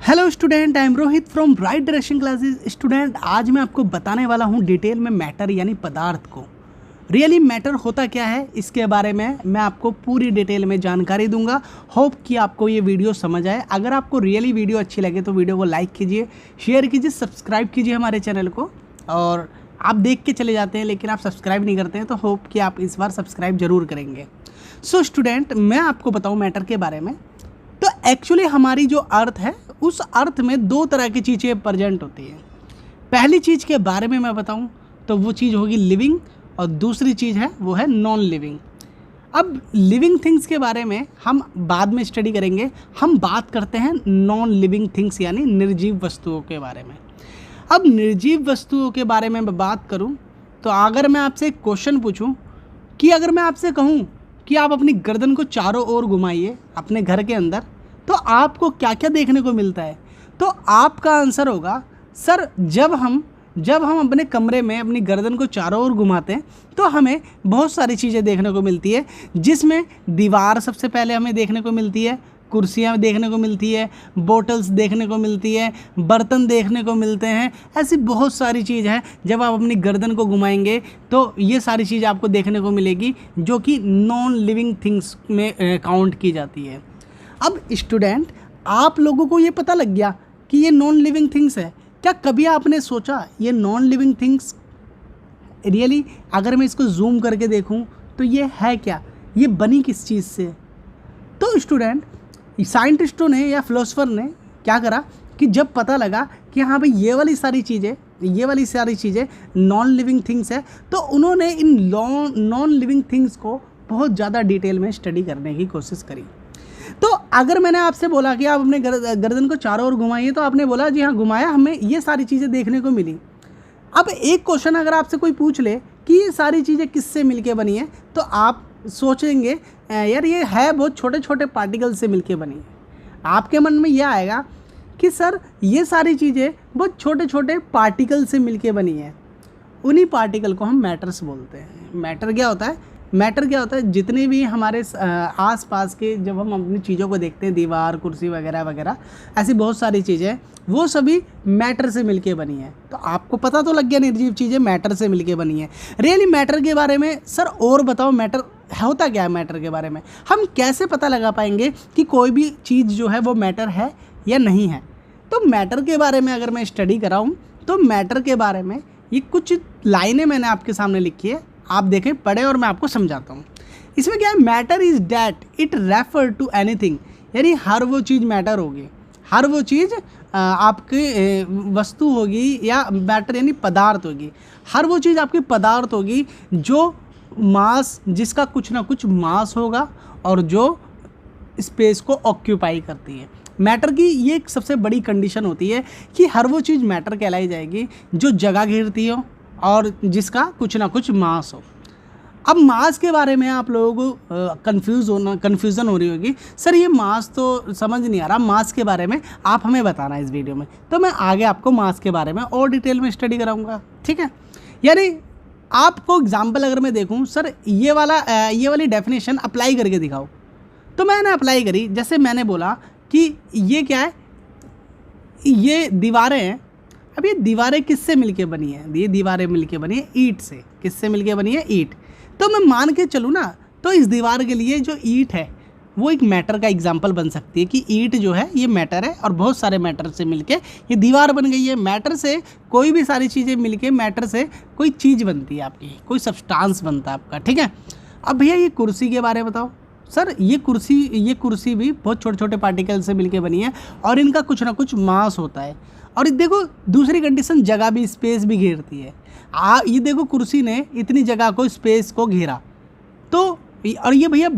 Hello student, I am Rohit from right direction classes. Student, आज मैं आपको बताने वाला हूँ डिटेल में मैटर यानी पदार्थ को रियली मैटर होता क्या है, इसके बारे में मैं आपको पूरी डिटेल में जानकारी दूंगा। होप कि आपको ये वीडियो समझ आए। अगर आपको रियली वीडियो अच्छी लगे तो वीडियो को लाइक कीजिए, शेयर कीजिए, सब्सक्राइब कीजिए हमारे चैनल को। और आप देख के चले जाते हैं लेकिन आप सब्सक्राइब नहीं करते हैं, तो होप कि आप इस बार सब्सक्राइब जरूर करेंगे। सो स्टूडेंट, मैं आपको बताऊँ मैटर के बारे में। तो एक्चुअली हमारी जो अर्थ है, उस अर्थ में दो तरह की चीज़ें प्रेजेंट होती हैं। पहली चीज़ के बारे में मैं बताऊं तो वो चीज़ होगी लिविंग, और दूसरी चीज़ है वो है नॉन लिविंग। अब लिविंग थिंग्स के बारे में हम बाद में स्टडी करेंगे। हम बात करते हैं नॉन लिविंग थिंग्स यानी निर्जीव वस्तुओं के बारे में। अब निर्जीव वस्तुओं के बारे में मैं बात करूं तो अगर मैं आपसे एक क्वेश्चन पूछूं कि अगर मैं आपसे कहूं कि आप अपनी गर्दन को चारों ओर घुमाइए अपने घर के अंदर, तो आपको क्या क्या देखने को मिलता है? तो आपका आंसर होगा सर, जब हम अपने कमरे में अपनी गर्दन को चारों ओर घुमाते हैं तो हमें बहुत सारी चीज़ें देखने को मिलती है, जिसमें दीवार सबसे पहले हमें देखने को मिलती है, कुर्सियाँ देखने को मिलती है, बोटल्स देखने को मिलती है, बर्तन देखने को मिलते हैं। ऐसी बहुत सारी चीज़ है, जब आप अपनी गर्दन को घुमाएंगे तो ये सारी चीज़ आपको देखने को मिलेगी, जो कि नॉन लिविंग थिंग्स में काउंट की जाती है। अब स्टूडेंट, आप लोगों को ये पता लग गया कि ये नॉन लिविंग थिंग्स है। क्या कभी आपने सोचा ये नॉन लिविंग थिंग्स रियली, अगर मैं इसको जूम करके देखूं तो ये है क्या, ये बनी किस चीज़ से? तो स्टूडेंट, साइंटिस्टों ने या फिलोसोफर ने क्या करा कि जब पता लगा कि हाँ भाई ये वाली सारी चीज़ें नॉन लिविंग थिंग्स है, तो उन्होंने इन नॉन लिविंग थिंग्स को बहुत ज़्यादा डिटेल में स्टडी करने की कोशिश करी। तो अगर मैंने आपसे बोला कि आप अपने गर्दन को चारों ओर घुमाइए, तो आपने बोला जी हाँ घुमाया, हमें ये सारी चीज़ें देखने को मिली। अब एक क्वेश्चन अगर आपसे कोई पूछ ले कि ये सारी चीज़ें किससे मिलके बनी है, तो आप सोचेंगे यार ये है बहुत छोटे छोटे पार्टिकल से मिलके बनी है। आपके मन में यह आएगा कि सर ये सारी चीज़ें बहुत छोटे छोटे पार्टिकल से मिलके बनी है। उन्हीं पार्टिकल को हम मैटर्स बोलते हैं। मैटर क्या होता है? जितने भी हमारे आसपास के, जब हम अपनी चीज़ों को देखते हैं, दीवार, कुर्सी वगैरह वगैरह, ऐसी बहुत सारी चीज़ें, वो सभी मैटर से मिलके बनी है। तो आपको पता तो लग गया निर्जीव चीज़ें मैटर से मिलके बनी है। रियली मैटर के बारे में सर और बताओ, मैटर होता क्या है? मैटर के बारे में हम कैसे पता लगा पाएंगे कि कोई भी चीज़ जो है वो मैटर है या नहीं है? तो मैटर के बारे में अगर मैं स्टडी कराऊँ तो मैटर के बारे में ये कुछ लाइनें मैंने आपके सामने लिखी है, आप देखें, पढ़ें और मैं आपको समझाता हूँ। इसमें क्या है? Matter is that it refer to anything, यानी हर वो चीज़ मैटर होगी, हर वो चीज़ आपकी वस्तु होगी, या मैटर यानी पदार्थ होगी। हर वो चीज़ आपकी पदार्थ होगी जो मास, जिसका कुछ ना कुछ मास होगा और जो स्पेस को ऑक्यूपाई करती है। मैटर की ये एक सबसे बड़ी कंडीशन होती है कि हर वो चीज़ मैटर कहलाई जाएगी जो जगह घेरती हो और जिसका कुछ ना कुछ मास हो। अब मास के बारे में आप लोगों को कन्फ्यूज़न हो रही होगी, सर ये मास तो समझ नहीं आ रहा, मास के बारे में आप हमें बताना इस वीडियो में। तो मैं आगे आपको मास के बारे में और डिटेल में स्टडी कराऊंगा, ठीक है? यानी आपको एग्जाम्पल अगर मैं देखूं, सर ये वाली डेफिनेशन अप्लाई करके दिखाओ, तो मैंने अप्लाई करी। जैसे मैंने बोला कि ये क्या है, ये दीवारें हैं। अब ये दीवारें किससे मिलके बनी है? ये दीवारें मिलके बनी है ईंट से। किससे मिलके बनी है? ईंट। तो मैं मान के चलूँ ना, तो इस दीवार के लिए जो ईंट है वो एक मैटर का एग्जाम्पल बन सकती है कि ईंट जो है ये मैटर है, और बहुत सारे मैटर से मिलके ये दीवार बन गई है। मैटर से कोई भी सारी चीज़ें मिलके मैटर से कोई चीज़ बनती है, आपकी कोई सब्सटेंस बनता है आपका, ठीक है? अब भैया ये कुर्सी के बारे में बताओ। सर ये कुर्सी भी बहुत छोटे छोटे पार्टिकल से मिलके बनी है और इनका कुछ ना कुछ मास होता है। और देखो दूसरी कंडीशन, जगह भी, स्पेस भी घेरती है। ये देखो कुर्सी ने इतनी जगह को, स्पेस को घेरा। तो और ये भैया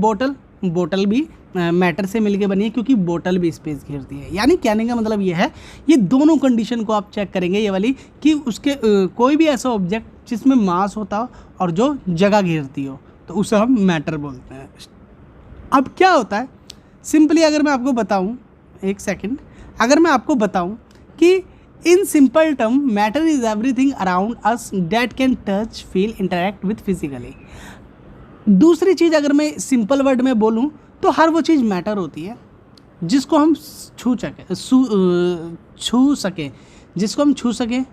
बोतल भी मैटर से मिलके बनी है, क्योंकि बोतल भी स्पेस घेरती है। यानी कहने का मतलब ये है, ये दोनों कंडीशन को आप चेक करेंगे, ये वाली, कि उसके कोई भी ऐसा ऑब्जेक्ट जिसमें मास होता हो और जो जगह घेरती हो, तो उसे हम मैटर बोलते हैं। अब क्या होता है, सिंपली अगर मैं आपको बताऊं, एक सेकंड, अगर मैं आपको बताऊं कि in simple term matter is everything around us that can touch, feel, interact with physically. दूसरी चीज़ अगर मैं सिंपल वर्ड में बोलूं तो हर वो चीज़ मैटर होती है जिसको हम छू सकें, जिसको हम छू सकें,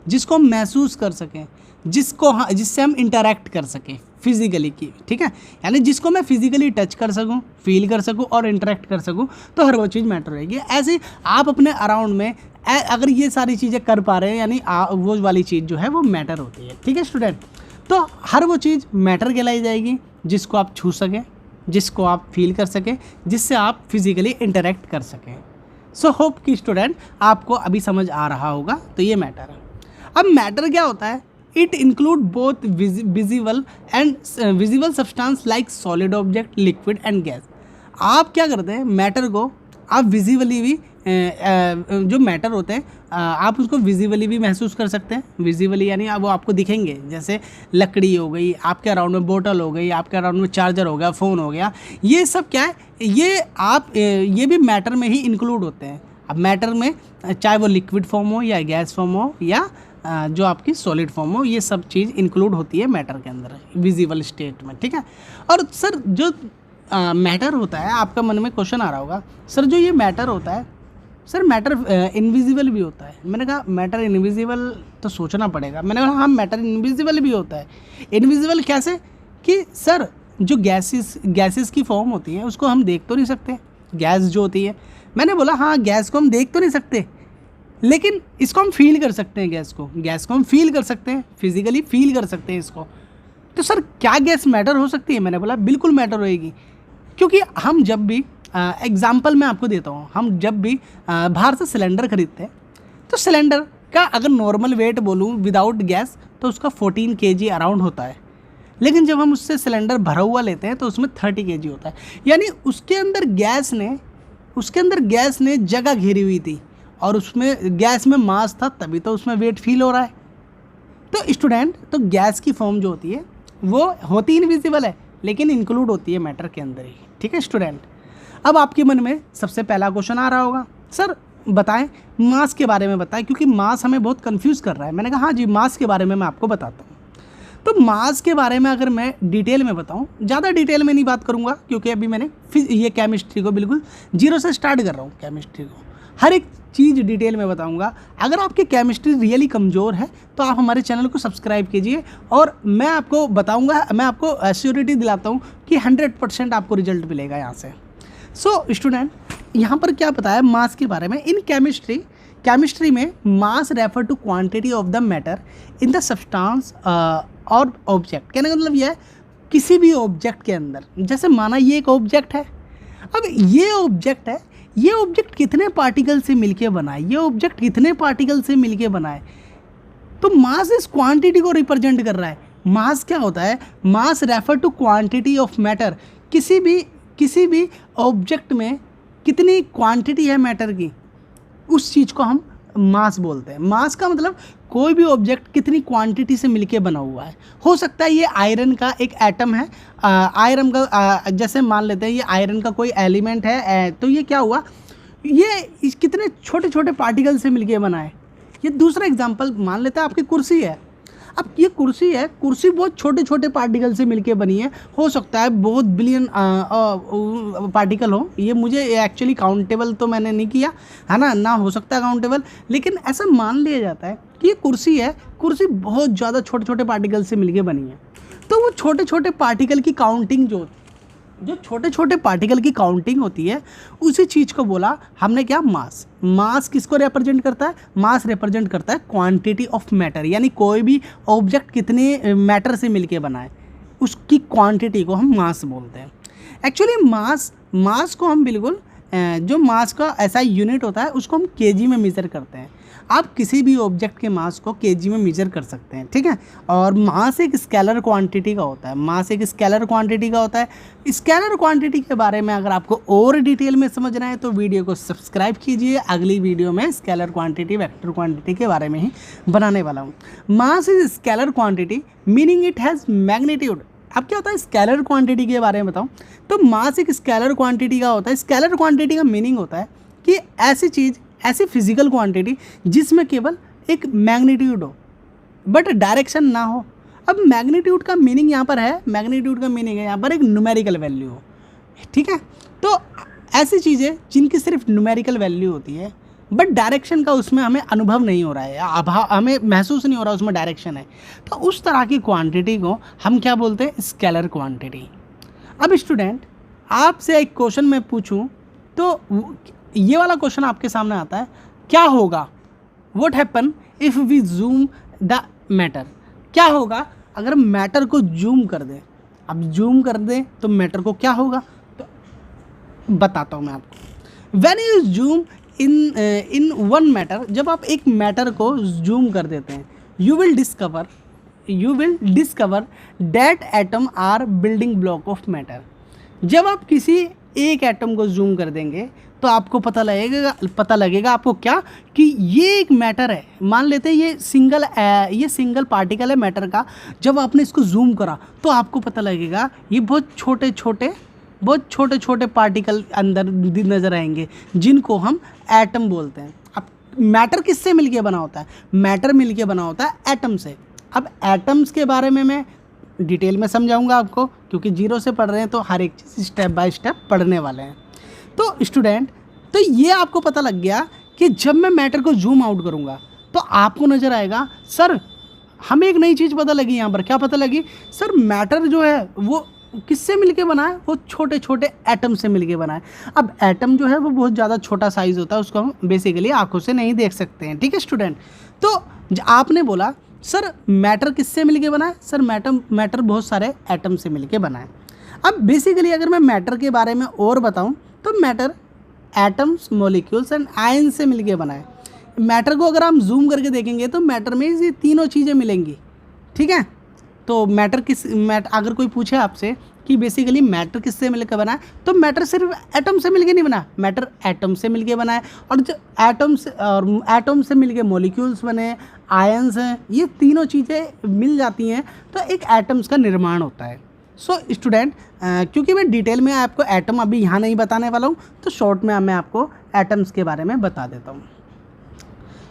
जिसको हम महसूस कर सकें, जिससे हम इंटरेक्ट कर सकें फिजिकली की, ठीक है, यानी जिसको मैं फिजिकली टच कर सकूं, फील कर सकूं और इंटरेक्ट कर सकूं, तो हर वो चीज़ मैटर रहेगी। ऐसे आप अपने अराउंड में अगर ये सारी चीज़ें कर पा रहे हैं, यानी वो वाली चीज़ जो है वो मैटर होती है, ठीक है स्टूडेंट। तो हर वो चीज़ मैटर कहलाई जाएगी जिसको आप छू सकें, जिसको आप फील कर सकें, जिससे आप फिजिकली इंटरेक्ट कर सकें। सो होप कि स्टूडेंट आपको अभी समझ आ रहा होगा। तो ये मैटर है। अब मैटर क्या होता है? It include both visible and visible substance like solid object, liquid and gas. आप क्या करते हैं, मैटर को आप विजिबली भी जो मैटर होते हैं आप उसको विजिबली भी महसूस कर सकते हैं। विजिबली यानी वो आपको दिखेंगे, जैसे लकड़ी हो गई, आपके अराउंड में बोतल हो गई, आपके अराउंड में चार्जर हो गया, फ़ोन हो गया, ये सब क्या है, ये भी मैटर में ही इंक्लूड होते हैं। अब मैटर में चाहे वो लिक्विड फॉर्म हो या गैस फॉर्म हो या जो आपकी सॉलिड फॉर्म हो, ये सब चीज़ इंक्लूड होती है मैटर के अंदर, विजिबल स्टेट में, ठीक है। और सर जो मैटर होता है, आपका मन में क्वेश्चन आ रहा होगा, सर जो ये मैटर होता है, सर मैटर इनविजिबल भी होता है। मैंने कहा मैटर इनविजिबल तो सोचना पड़ेगा। मैंने कहा हाँ मैटर इनविजिबल भी होता है। इनविजिबल कैसे? कि सर जो गैसेस की फॉर्म होती है उसको हम देख तो नहीं सकते, गैस जो होती है। मैंने बोला हाँ गैस को हम देख तो नहीं सकते, लेकिन इसको हम फील कर सकते हैं, गैस को हम फील कर सकते हैं, फिजिकली फील कर सकते हैं इसको। तो सर क्या गैस मैटर हो सकती है? मैंने बोला बिल्कुल मैटर होएगी, क्योंकि हम जब भी एग्जाम्पल मैं आपको देता हूँ, हम जब भी बाहर से सिलेंडर खरीदते हैं तो सिलेंडर का अगर नॉर्मल वेट बोलूँ विदाउट गैस तो उसका 14 kg अराउंड होता है, लेकिन जब हम उससे सिलेंडर भरा हुआ लेते हैं तो उसमें 30 kg होता है। यानी उसके अंदर गैस ने जगह घेरी हुई थी और उसमें गैस में मास था, तभी तो उसमें वेट फील हो रहा है। तो स्टूडेंट, तो गैस की फॉर्म जो होती है वो होती इनविजिबल है, लेकिन इंक्लूड होती है मैटर के अंदर ही, ठीक है स्टूडेंट। अब आपके मन में सबसे पहला क्वेश्चन आ रहा होगा, सर बताएं मास के बारे में बताएं, क्योंकि मास हमें बहुत कंफ्यूज कर रहा है। मैंने कहा हाँ जी, मास के बारे में मैं आपको बताता हूँ। तो मास के बारे में अगर मैं डिटेल में बताऊँ, ज़्यादा डिटेल में नहीं बात करूँगा, क्योंकि अभी मैंने ये केमिस्ट्री को बिल्कुल जीरो से स्टार्ट कर रहा हूँ। केमिस्ट्री को हर एक चीज़ डिटेल में बताऊंगा। अगर आपकी केमिस्ट्री रियली कमज़ोर है तो आप हमारे चैनल को सब्सक्राइब कीजिए, और मैं आपको बताऊंगा, मैं आपको एश्योरिटी दिलाता हूं कि 100% आपको रिजल्ट मिलेगा यहाँ से। सो स्टूडेंट, यहाँ पर क्या बताया मास के बारे में। इन केमिस्ट्री में mass refer to quantity of the matter in the substance और ऑब्जेक्ट। कहने का मतलब यह है किसी भी ऑब्जेक्ट के अंदर, जैसे माना ये एक ऑब्जेक्ट है, अब ये ऑब्जेक्ट है, ये ऑब्जेक्ट कितने पार्टिकल से मिलके बना है, ये ऑब्जेक्ट कितने पार्टिकल से मिलके बना है, तो मास इस क्वांटिटी को रिप्रेजेंट कर रहा है। मास क्या होता है? Mass refer to quantity of matter. किसी भी ऑब्जेक्ट में कितनी क्वांटिटी है मैटर की, उस चीज़ को हम मास बोलते हैं। मास का मतलब कोई भी ऑब्जेक्ट कितनी क्वांटिटी से मिलके बना हुआ है। हो सकता है ये आयरन का एक एटम है, आयरन का जैसे मान लेते हैं ये आयरन का कोई एलिमेंट है, तो ये क्या हुआ, ये कितने छोटे छोटे पार्टिकल से मिलके बना है। ये दूसरा एग्जांपल मान लेते हैं, आपकी कुर्सी है। अब ये कुर्सी है, कुर्सी बहुत छोटे छोटे पार्टिकल से मिलके बनी है। हो सकता है बहुत बिलियन पार्टिकल हो, ये मुझे एक्चुअली काउंटेबल तो मैंने नहीं किया है ना हो सकता है काउंटेबल, लेकिन ऐसा मान लिया जाता है कि ये कुर्सी है, कुर्सी बहुत ज़्यादा छोटे छोटे पार्टिकल से मिलके बनी है। तो वो छोटे छोटे पार्टिकल की काउंटिंग जो छोटे छोटे पार्टिकल की काउंटिंग होती है, उसी चीज़ को बोला हमने क्या, मास। मास किसको रिप्रेजेंट करता है? मास रिप्रेजेंट करता है क्वांटिटी ऑफ मैटर, यानी कोई भी ऑब्जेक्ट कितने मैटर से मिलके बना है, उसकी क्वांटिटी को हम मास बोलते हैं। एक्चुअली मास को हम बिल्कुल जो मास का ऐसा यूनिट होता है उसको हम केजी में मेज़र करते हैं। आप किसी भी ऑब्जेक्ट के मास को केजी में मेज़र कर सकते हैं, ठीक है। और मास एक स्केलर क्वांटिटी का होता है, मास एक स्केलर क्वांटिटी का होता है। स्केलर क्वांटिटी के बारे में अगर आपको और डिटेल में समझना है तो वीडियो को सब्सक्राइब कीजिए। अगली वीडियो में स्केलर क्वांटिटी, वेक्टर क्वांटिटी के बारे में ही बनाने वाला हूँ। Mass is scalar quantity meaning it has magnitude. अब क्या होता है स्केलर क्वांटिटी के बारे में बताऊँ तो मास एक स्केलर क्वांटिटी का होता है। स्केलर क्वांटिटी का मीनिंग होता है कि ऐसी चीज़, ऐसी फिजिकल क्वांटिटी जिसमें केवल एक मैग्नीट्यूड हो बट डायरेक्शन ना हो। अब मैग्नीट्यूड का मीनिंग यहाँ पर है, मैग्नीट्यूड का मीनिंग है यहाँ पर एक न्यूमेरिकल वैल्यू हो, ठीक है। तो ऐसी चीज़ें जिनकी सिर्फ न्यूमेरिकल वैल्यू होती है बट डायरेक्शन का उसमें हमें अनुभव नहीं हो रहा है, अभाव हमें महसूस नहीं हो रहा उसमें डायरेक्शन है, तो उस तरह की क्वांटिटी को हम क्या बोलते हैं, स्केलर क्वांटिटी। अब स्टूडेंट आपसे एक क्वेश्चन मैं पूछूं तो ये वाला क्वेश्चन आपके सामने आता है, क्या होगा, what happen if we zoom the matter, क्या होगा अगर मैटर को जूम कर दें। अब जूम कर दें तो मैटर को क्या होगा, तो बताता हूँ मैं आपको। When you zoom in one matter, जब आप एक मैटर को जूम कर देते हैं, you will discover that atom are building block of matter. जब आप किसी एक एटम को जूम कर देंगे तो आपको पता लगेगा आपको क्या, कि ये एक मैटर है, मान लेते हैं ये सिंगल पार्टिकल है मैटर का। जब आपने इसको जूम करा तो आपको पता लगेगा ये बहुत छोटे छोटे पार्टिकल अंदर नज़र आएंगे, जिनको हम एटम बोलते हैं। अब मैटर किससे मिलके बना होता है, मैटर मिलके बना होता है एटम से। अब एटम्स के बारे में मैं डिटेल में समझाऊंगा आपको, क्योंकि जीरो से पढ़ रहे हैं तो हर एक चीज़ स्टेप बाय स्टेप पढ़ने वाले हैं। तो स्टूडेंट, तो ये आपको पता लग गया कि जब मैं मैटर को जूम आउट करूँगा तो आपको नज़र आएगा, सर हमें एक नई चीज़ पता लगी यहाँ पर। क्या पता लगी, सर मैटर जो है वो किससे मिलके बना है, वो छोटे छोटे एटम से मिलके बना है। अब एटम जो है वो बहुत ज़्यादा छोटा साइज़ होता है, उसको हम बेसिकली आंखों से नहीं देख सकते हैं, ठीक है स्टूडेंट। तो आपने बोला सर मैटर किससे मिलके बना है, सर मैटर बहुत सारे एटम से मिलके बना है। अब बेसिकली अगर मैं मैटर के बारे में और बताऊं तो matter atoms, molecules and ion से मिलके बना है। मैटर को अगर हम जूम करके देखेंगे तो मैटर में ये तीनों चीज़ें मिलेंगी, ठीक है। तो अगर कोई पूछे आपसे कि बेसिकली मैटर किससे मिलकर बना है, तो मैटर सिर्फ एटम से मिलके नहीं बना, मैटर एटम से मिलके बना है। और जो एटम से मिलके मॉलिक्यूल्स बने, आयंस हैं, ये तीनों चीज़ें मिल जाती हैं तो एक एटम्स का निर्माण होता है। सो स्टूडेंट, क्योंकि मैं डिटेल में आपको एटम अभी यहाँ नहीं बताने वाला हूँ, तो शॉर्ट में मैं आपको एटम्स के बारे में बता देता हूँ।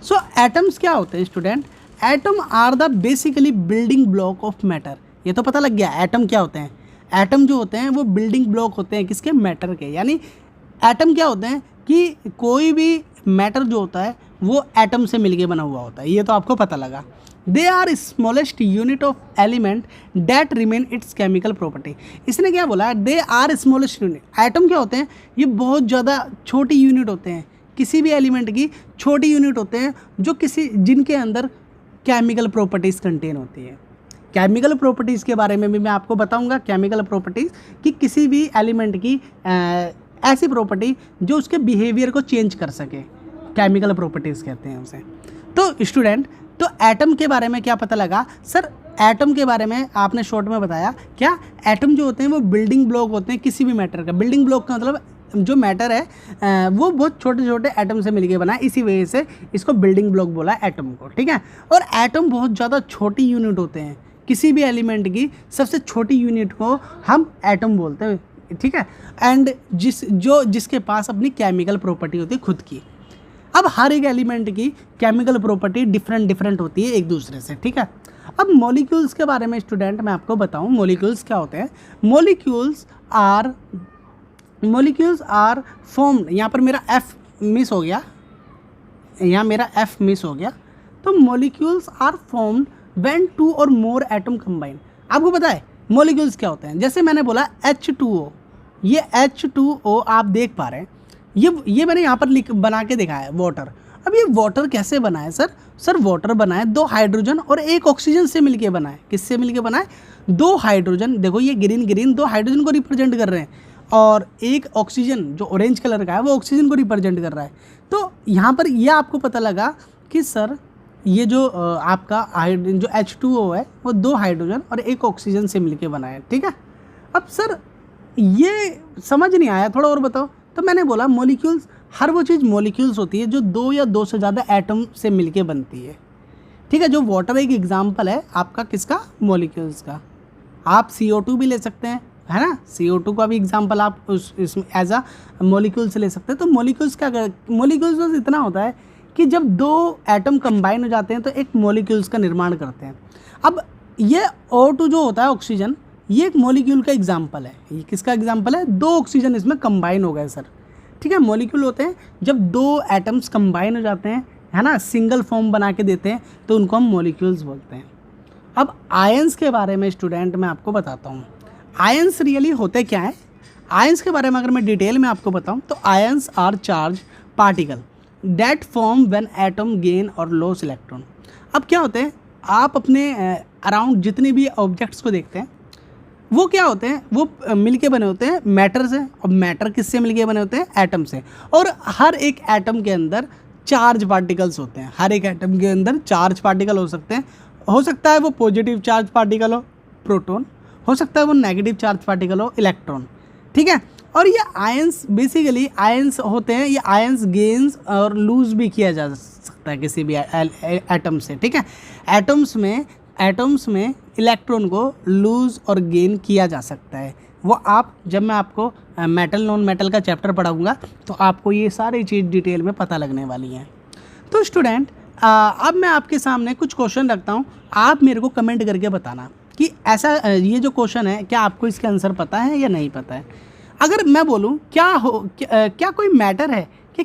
सो एटम्स क्या होते हैं student, atom are the basically building block of matter. ये तो पता लग गया एटम क्या होते हैं। एटम जो होते हैं वो बिल्डिंग ब्लॉक होते हैं किसके, मैटर के। यानी एटम क्या होते हैं कि कोई भी मैटर जो होता है वो एटम से मिलके बना हुआ होता है, ये तो आपको पता लगा। They are smallest unit of element that remain its chemical property. इसने क्या बोला, they are smallest unit. Atom क्या होते हैं, ये बहुत ज़्यादा छोटी यूनिट होते हैं, किसी भी एलिमेंट की छोटी यूनिट होते हैं जो जिनके अंदर केमिकल प्रॉपर्टीज़ कंटेन होती है। केमिकल प्रॉपर्टीज़ के बारे में भी मैं आपको बताऊंगा। केमिकल प्रॉपर्टीज़ कि किसी भी एलिमेंट की ऐसी प्रॉपर्टी जो उसके बिहेवियर को चेंज कर सके, केमिकल प्रॉपर्टीज़ कहते हैं उसे। तो स्टूडेंट, तो एटम के बारे में क्या पता लगा, सर एटम के बारे में आपने शॉर्ट में बताया। क्या एटम जो होते हैं वो बिल्डिंग ब्लॉक होते हैं किसी भी मैटर का। बिल्डिंग ब्लॉक का मतलब जो मैटर है वो बहुत छोटे छोटे एटम से मिलके बना है, इसी वजह से इसको बिल्डिंग ब्लॉक बोला एटम को, ठीक है। और एटम बहुत ज़्यादा छोटी यूनिट होते हैं, किसी भी एलिमेंट की सबसे छोटी यूनिट को हम एटम बोलते हैं, ठीक है। एंड जिसके पास अपनी केमिकल प्रॉपर्टी होती है खुद की। अब हर एक एलिमेंट की केमिकल प्रॉपर्टी डिफरेंट होती है एक दूसरे से, ठीक है। अब मॉलिक्यूल्स के बारे में स्टूडेंट मैं आपको बताऊं, मॉलिक्यूल्स क्या होते हैं। मॉलिक्यूल्स आर फॉर्म्ड, यहाँ पर मेरा एफ मिस हो गया, तो molecules are formed when two or more atom combine. आपको पता है मॉलिक्यूल्स क्या होते हैं, जैसे मैंने बोला H2O, ये H2O आप देख पा रहे हैं, ये मैंने यहाँ पर बना के दिखाया है वाटर। अब ये वाटर कैसे बना है सर वाटर बना है 2 हाइड्रोजन और 1 ऑक्सीजन से मिलके बना है। किससे मिलके बना है, 2 हाइड्रोजन, देखो ये ग्रीन 2 हाइड्रोजन को रिप्रेजेंट कर रहे हैं, और 1 ऑक्सीजन जो ऑरेंज कलर का है वो ऑक्सीजन को रिप्रेजेंट कर रहा है। तो यहाँ पर यह आपको पता लगा कि सर ये जो आपका जो H2O है वो 2 हाइड्रोजन और 1 ऑक्सीजन से मिलके बना है, ठीक है। अब सर ये समझ नहीं आया, थोड़ा और बताओ। तो मैंने बोला मॉलिक्यूल्स, हर वो चीज़ मॉलिक्यूल्स होती है जो 2 या 2 से ज़्यादा एटम से मिलके बनती है, ठीक है। जो वाटर एक एग्जांपल है आपका किसका, मॉलिक्यूल्स का। आप CO2 भी ले सकते हैं, है ना, CO2 का भी एग्जांपल आप इसमें एज अ मॉलिक्यूल से ले सकते हैं। तो मॉलिक्यूल्स बस इतना होता है कि जब 2 एटम कंबाइन हो जाते हैं तो एक मॉलिक्यूल्स का निर्माण करते हैं। अब ये O2 जो होता है ऑक्सीजन, ये एक मॉलिक्यूल का एग्जांपल है। ये किसका एग्जांपल है, 2 ऑक्सीजन इसमें कंबाइन हो गए सर, ठीक है। मॉलिक्यूल होते हैं जब दो एटम्स कंबाइन हो जाते हैं, है ना, सिंगल फॉर्म बना के देते हैं, तो उनको हम मॉलिक्यूल्स बोलते हैं। अब आयंस के बारे में स्टूडेंट मैं आपको बताता हूँ। आयंस रियली होते क्या है? आयंस के बारे में अगर मैं डिटेल में आपको बताऊँ तो ions are charge particle that form when atom gain or loss electron. अब क्या होते हैं, आप अपने अराउंड जितने भी ऑब्जेक्ट्स को देखते हैं वो क्या होते हैं, वो मिलके बने होते हैं मैटर से। और मैटर किससे मिलके बने होते हैं? एटम से। और हर एक एटम के अंदर चार्ज पार्टिकल्स होते हैं। हर एक एटम के अंदर चार्ज पार्टिकल हो सकते हैं। हो सकता है वो पॉजिटिव चार्ज पार्टिकल हो, प्रोटॉन, हो सकता है वो नेगेटिव चार्ज पार्टिकल हो, इलेक्ट्रॉन, ठीक है। और ये आयंस बेसिकली आयंस होते हैं, ये आयंस गेन्स और लूज भी किया जा सकता है किसी भी एटम से, ठीक है। एटम्स में इलेक्ट्रॉन को लूज और गेन किया जा सकता है। वो आप जब मैं आपको मेटल नॉन मेटल का चैप्टर पढ़ाऊंगा तो आपको ये सारी चीज़ डिटेल में पता लगने वाली हैं। तो स्टूडेंट अब मैं आपके सामने कुछ क्वेश्चन रखता हूँ, आप मेरे को कमेंट करके बताना कि ऐसा ये जो क्वेश्चन है क्या आपको इसका आंसर पता है या नहीं पता है। अगर मैं बोलूँ क्या कोई मैटर है कि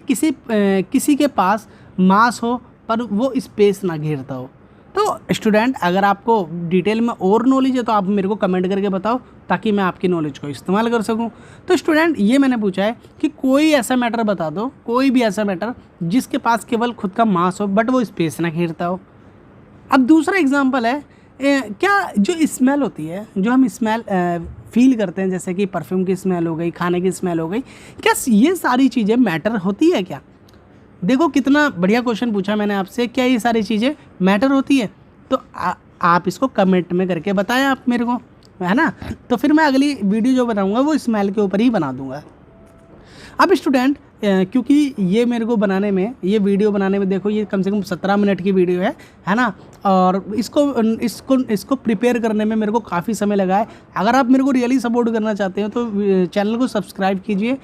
किसी के पास मास हो पर वो स्पेस ना घेरता हो? तो स्टूडेंट अगर आपको डिटेल में और नॉलेज है तो आप मेरे को कमेंट करके बताओ ताकि मैं आपकी नॉलेज को इस्तेमाल कर सकूं। तो स्टूडेंट ये मैंने पूछा है कि कोई ऐसा मैटर बता दो, कोई भी ऐसा मैटर जिसके पास केवल खुद का मास हो बट वो स्पेस ना घेरता हो। अब दूसरा एग्जांपल है क्या जो स्मेल होती है, जो हम स्मेल फील करते हैं, जैसे कि परफ्यूम की स्मेल हो गई, खाने की स्मेल हो गई, क्या ये सारी चीज़ें मैटर होती है क्या? देखो कितना बढ़िया क्वेश्चन पूछा मैंने आपसे, क्या ये सारी चीज़ें मैटर होती है? तो आप इसको कमेंट में करके बताएं आप मेरे को, है ना। तो फिर मैं अगली वीडियो जो बनाऊंगा वो स्मेल के ऊपर ही बना दूंगा। अब स्टूडेंट क्योंकि ये मेरे को बनाने में, ये वीडियो बनाने में देखो ये कम से कम 17 मिनट की वीडियो है ना, और इसको प्रिपेयर करने में मेरे को काफ़ी समय लगा है। अगर आप मेरे को रियली सपोर्ट करना चाहते हो तो चैनल को सब्सक्राइब कीजिए